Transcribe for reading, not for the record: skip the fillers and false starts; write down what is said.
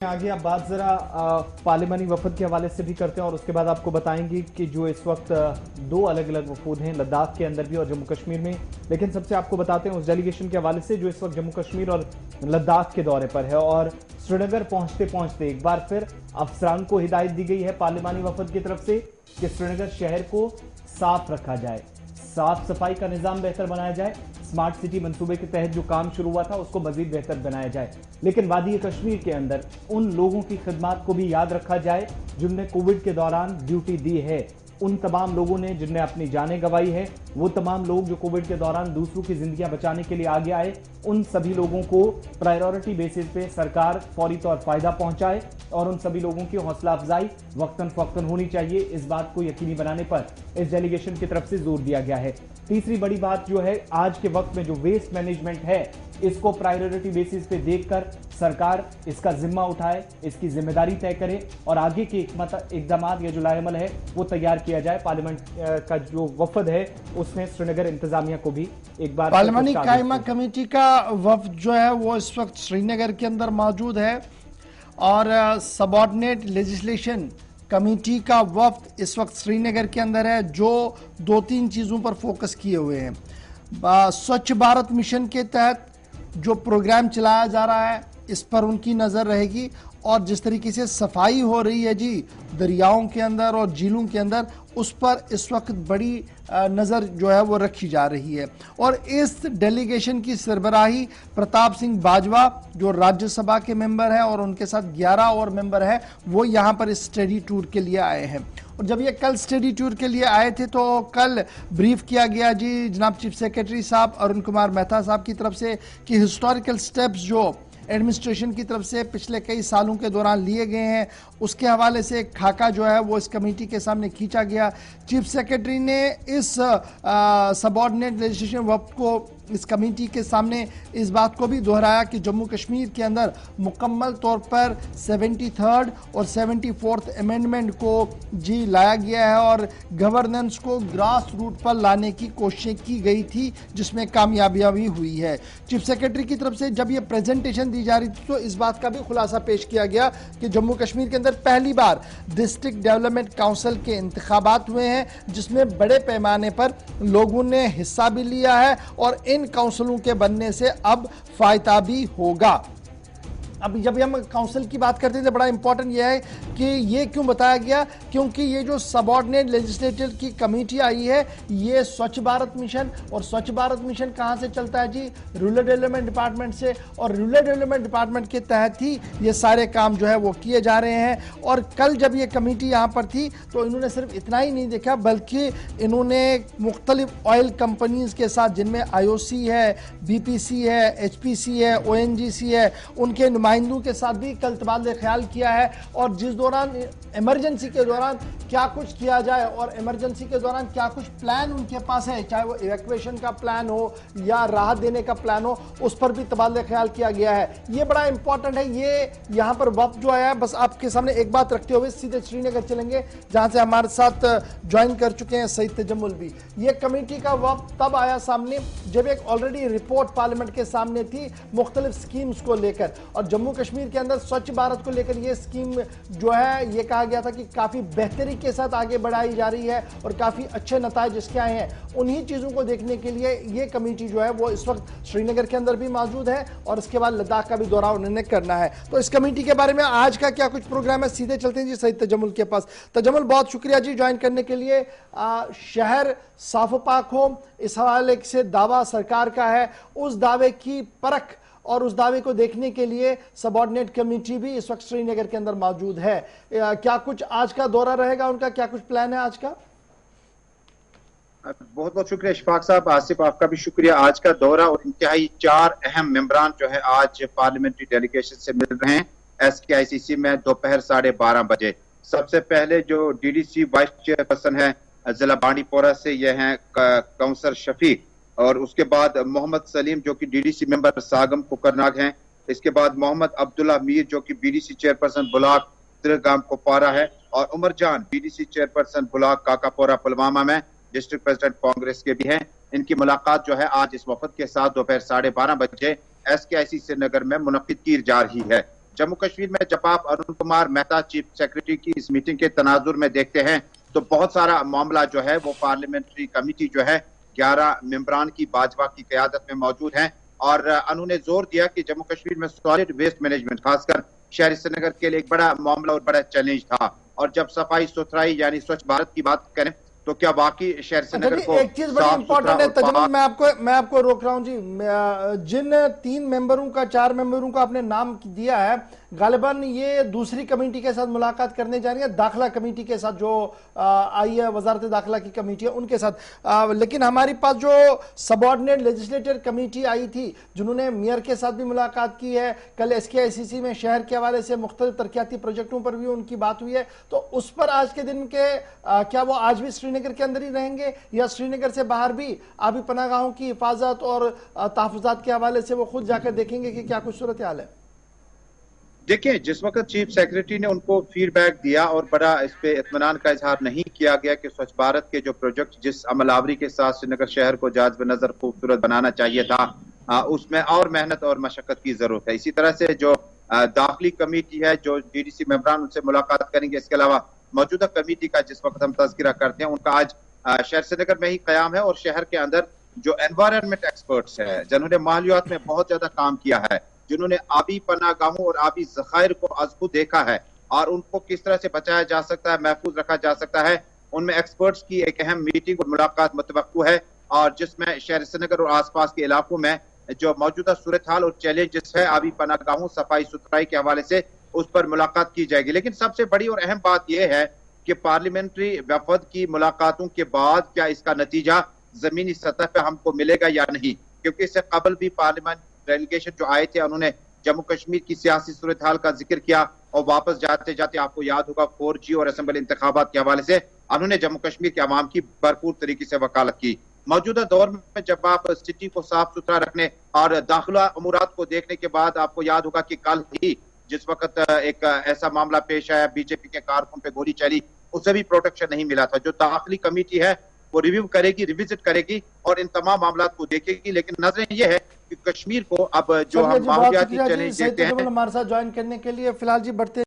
आगे आप बात जरा पार्लिमानी वफद के हवाले से भी करते हैं और उसके बाद आपको बताएंगे कि जो इस वक्त दो अलग अलग वफूद हैं लद्दाख के अंदर भी और जम्मू कश्मीर में। लेकिन सबसे आपको बताते हैं उस डेलीगेशन के हवाले से जो इस वक्त जम्मू कश्मीर और लद्दाख के दौरे पर है। और श्रीनगर पहुंचते पहुंचते एक बार फिर अफसरान को हिदायत दी गई है पार्लिमानी वफद की तरफ से कि श्रीनगर शहर को साफ रखा जाए, साफ सफाई का निजाम बेहतर बनाया जाए, स्मार्ट सिटी मंसूबे के तहत जो काम शुरू हुआ था उसको मजीद बेहतर बनाया जाए। लेकिन वादी कश्मीर के अंदर उन लोगों की खिदमत को भी याद रखा जाए जिनने कोविड के दौरान ड्यूटी दी है, उन तमाम लोगों ने जिनने अपनी जानें गंवाई है, वो तमाम लोग जो कोविड के दौरान दूसरों की जिंदगियां बचाने के लिए आगे आए, उन सभी लोगों को प्रायोरिटी बेसिस पे सरकार फौरी तौर फायदा पहुंचाए और उन सभी लोगों की हौसला अफजाई वक्तन फवक्तन होनी चाहिए। इस बात को यकीनी बनाने पर इस डेलीगेशन की तरफ से जोर दिया गया है। तीसरी बड़ी बात जो है, आज के वक्त में जो वेस्ट मैनेजमेंट है इसको प्रायोरिटी बेसिस पे देखकर सरकार इसका जिम्मा उठाए, इसकी जिम्मेदारी तय करे और आगे के इकदाम या जो लाएमल है वो तैयार किया जाए। पार्लियामेंट का जो वफद है उसने श्रीनगर इंतजामिया को भी एक बार पार्लियामानी कायमा कमेटी का वफद जो है वो इस वक्त श्रीनगर के अंदर मौजूद है और सबऑर्डिनेट लेजिस्लेशन कमेटी का वफद इस वक्त श्रीनगर के अंदर है जो दो तीन चीज़ों पर फोकस किए हुए हैं। स्वच्छ भारत मिशन के तहत जो प्रोग्राम चलाया जा रहा है इस पर उनकी नज़र रहेगी और जिस तरीके से सफाई हो रही है जी दरियाओं के अंदर और झीलों के अंदर, उस पर इस वक्त बड़ी नज़र जो है वो रखी जा रही है। और इस डेलीगेशन की सरबराही प्रताप सिंह बाजवा जो राज्यसभा के मेंबर हैं और उनके साथ 11 और मेंबर हैं, वो यहाँ पर इस स्टडी टूर के लिए आए हैं। और जब ये कल स्टडी टूर के लिए आए थे तो कल ब्रीफ किया गया जी जनाब चीफ सेक्रेटरी साहब अरुण कुमार मेहता साहब की तरफ से कि हिस्टोरिकल स्टेप्स जो एडमिनिस्ट्रेशन की तरफ से पिछले कई सालों के दौरान लिए गए हैं उसके हवाले से एक खाका जो है वो इस कमेटी के सामने खींचा गया। चीफ सेक्रेटरी ने इस सबऑर्डिनेट लेजिस्लेशन वफद को इस कमेटी के सामने इस बात को भी दोहराया कि जम्मू कश्मीर के अंदर मुकम्मल तौर पर 73rd और 74th अमेंडमेंट को जी लाया गया है और गवर्नेंस को ग्रास रूट पर लाने की कोशिशें की गई थी जिसमें कामयाबियां भी हुई है। चीफ सेक्रेटरी की तरफ से जब ये प्रेजेंटेशन दी जा रही थी तो इस बात का भी खुलासा पेश किया गया कि जम्मू कश्मीर के अंदर पहली बार डिस्ट्रिक्ट डेवलपमेंट काउंसिल के इंतखाबात हुए हैं जिसमें बड़े पैमाने पर लोगों ने हिस्सा भी लिया है और इन काउंसिलों के बनने से अब फायदा भी होगा। अब जब हम काउंसिल की बात करते हैं तो बड़ा इंपॉर्टेंट यह है कि ये क्यों बताया गया, क्योंकि ये जो सबऑर्डिनेट लेजिस्लेटिव की कमेटी आई है ये स्वच्छ भारत मिशन, और स्वच्छ भारत मिशन कहाँ से चलता है जी, रूरल डेवलपमेंट डिपार्टमेंट से, और रूरल डेवलपमेंट डिपार्टमेंट के तहत ही ये सारे काम जो है वो किए जा रहे हैं। और कल जब ये कमेटी यहाँ पर थी तो इन्होंने सिर्फ इतना ही नहीं देखा बल्कि इन्होंने मुख्तलिफ ऑयल कंपनीज के साथ जिनमें IOC है, BPC है, HPC है, ONGC है, उनके नुमाइंदों के साथ भी कल तबादला ख्याल किया है और जिस दौरान इमरजेंसी के दौरान क्या कुछ किया जाए और इमरजेंसी के दौरान क्या कुछ प्लान उनके पास है, चाहे वो इवैक्यूएशन का प्लान हो या राहत देने का प्लान हो, उस पर भी तबादला ख्याल किया गया है। ये बड़ा इंपॉर्टेंट है। ये यहाँ पर वक्त जो आया है, बस आपके सामने एक बात रखते हुए सीधे श्रीनगर चलेंगे जहाँ से हमारे साथ ज्वाइन कर चुके हैं सईद तजम्मुल भी। ये कमेटी का वक्त तब आया सामने जब एक ऑलरेडी रिपोर्ट पार्लियामेंट के सामने थी मुख्तलिफ स्कीम्स को लेकर, और जम्मू कश्मीर के अंदर स्वच्छ भारत को लेकर यह स्कीम जो है ये कहा गया था कि काफी बेहतरी के साथ आगे बढ़ाई जा रही है और काफी अच्छे नताइज इसके आए हैं। उन्हीं चीजों को देखने के लिए ये कमेटी जो है वो इस वक्त श्रीनगर के अंदर भी मौजूद है और इसके बाद लद्दाख का भी दौरा उन्होंने करना है। तो इस कमेटी के बारे में आज का क्या कुछ प्रोग्राम है, सीधे चलते हैं जी सईद तजम्मुल के पास। तजम्मुल, बहुत शुक्रिया जी ज्वाइन करने के लिए। शहर साफ पाक हो इस हवाले से दावा सरकार का है, उस दावे की परख और उस दावे को देखने के लिए सबऑर्डिनेट कमेटी भी इस वक्त श्रीनगर के अंदर मौजूद है। क्या कुछ आज का दौरा रहेगा उनका, क्या कुछ प्लान है आज का? बहुत बहुत शुक्रिया इशफाक साहब। आसिफ आपका भी शुक्रिया। आज का दौरा और इंतहाई 4 अहम मेंबरान जो है आज पार्लियामेंट्री डेलीगेशन से मिल रहे हैं SKICC में दोपहर 12:30 बजे। सबसे पहले जो DDC वाइस चेयरपर्सन है जिला बांडीपोरा से ये हैं काउंसलर शफीक, और उसके बाद मोहम्मद सलीम जो कि DDC मेंबर सागम कुकरनाग हैं। इसके बाद मोहम्मद अब्दुल्ला मीर जो कि BDC chairperson block Trigam Kupwara है, और उमर जान BDC chairperson block Kakapora Pulwama में डिस्ट्रिक्ट प्रेसिडेंट कांग्रेस के भी हैं। इनकी मुलाकात जो है आज इस वफद के साथ दोपहर 12:30 बजे SKICC श्रीनगर में मुनक्किद की जा रही है। जम्मू कश्मीर में जब आप अरुण कुमार मेहता चीफ सेक्रेटरी की इस मीटिंग के तनाजुर में देखते हैं तो बहुत सारा मामला जो है वो पार्लियामेंट्री कमेटी जो है 11 मेंबरान की बाजवा की क़यादत में मौजूद हैं और उन्होंने जोर दिया कि जम्मू कश्मीर में सॉलिड वेस्ट मैनेजमेंट खासकर शहर श्रीनगर के लिए एक बड़ा मामला और बड़ा चैलेंज था। और जब सफाई सुथराई यानी स्वच्छ भारत की बात करें तो क्या वाकई शहर श्रीनगर को एक चीज बड़ी इंपॉर्टेंट है तजम्मुल, मैं आपको रोक रहा हूं जी। जिन 3 मेंबरों का 4 मेंबरों का आपने नाम दिया है, गालिबन ये दूसरी कमेटी के साथ मुलाकात करने जा रही है, दाखिला कमेटी के साथ जो आई है, वजारत दाखिला की कमेटी है उनके साथ। लेकिन हमारे पास जो सबऑर्डिनेट लेजिस्लेटर कमेटी आई थी जिन्होंने मेयर के साथ भी मुलाकात की है, कल SKICC में शहर के हवाले से मुख्तलिफ तरक्याती प्रोजेक्टों पर भी उनकी बात हुई है, तो उस पर आज के दिन के क्या वो आज भी श्रीनगर के अंदर ही रहेंगे या श्रीनगर से बाहर भी आबी पनागाहों की हिफाजत और तहफ़्फ़ुज़ात के हवाले से वो खुद जाकर देखेंगे कि क्या कुछ सूरत हाल है? देखिए, जिस वक्त चीफ सेक्रेटरी ने उनको फीडबैक दिया और बड़ा इस पे इत्मीनान का इजहार नहीं किया गया कि स्वच्छ भारत के जो प्रोजेक्ट जिस अमलावरी के साथ श्रीनगर शहर को जाज़ब नजर खूबसूरत बनाना चाहिए था, उसमें और मेहनत और मशक्कत की जरूरत है। इसी तरह से जो दाखिली कमेटी है, जो DDC मेंबरान उनसे मुलाकात करेंगे, इसके अलावा मौजूदा कमेटी का जिस वक्त हम तज़किरा करते हैं उनका आज शहर श्रीनगर में ही क़याम है और शहर के अंदर जो एनवायरनमेंट एक्सपर्ट्स है, जिन्होंने माहौलियात में बहुत ज्यादा काम किया है, जिन्होंने आबी पनागाहों और आबी ज़खायर को अज़खुद देखा है और उनको किस तरह से बचाया जा सकता है, महफूज रखा जा सकता है, उनमें एक्सपर्ट्स की एक अहम मीटिंग और मुलाकात मुतवक्को है और जिसमें शहर श्रीनगर और आसपास के इलाकों में जो मौजूदा सूरत हाल और चैलेंजेस है आबी पनागाहों, सफाई सुथराई के हवाले से उस पर मुलाकात की जाएगी। लेकिन सबसे बड़ी और अहम बात यह है कि पार्लियामेंट्री वफद की मुलाकातों के बाद क्या इसका नतीजा जमीनी सतह पर हमको मिलेगा या नहीं, क्योंकि इससे कबल भी पार्लियामेंट डेलीगेशन जो आए थे उन्होंने जम्मू कश्मीर की सियासी सूरत हाल का जिक्र किया और वापस जाते जाते आपको याद होगा 4G और असेंबली इंतखाबात के हवाले से उन्होंने जम्मू कश्मीर के अवाम की भरपूर तरीके से वकालत की। मौजूदा दौर में जब आप सिटी को साफ सुथरा रखने और दाखिला अमूरात को देखने के बाद आपको याद होगा कि कल ही जिस वक्त एक ऐसा मामला पेश आया, बीजेपी के कारकुन पे गोली चली, उसे भी प्रोटेक्शन नहीं मिला था। जो दाखिली कमेटी है वो रिव्यू करेगी, रिविजिट करेगी और इन तमाम मामला को देखेगी। लेकिन नजरें ये है कि कश्मीर को अब जो हम माहौलियाती चैलेंज देखते हैं हमारे साथ ज्वाइन करने के लिए फिलहाल जी बढ़ते